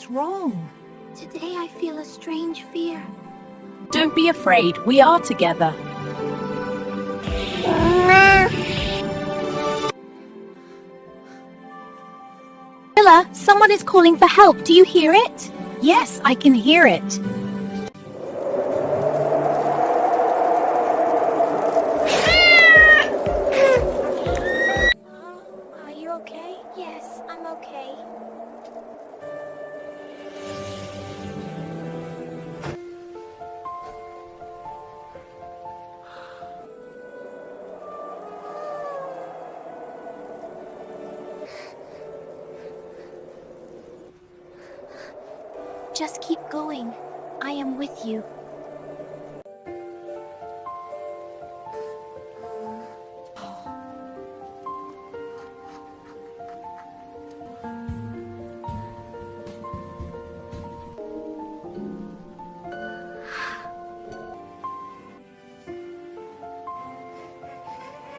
What's wrong? Today I feel a strange fear. Don't be afraid, we are together. Billa, someone is calling for help. Do you hear it? Yes, I can hear it. Are you okay? Yes, I'm okay. Just keep going. I am with you.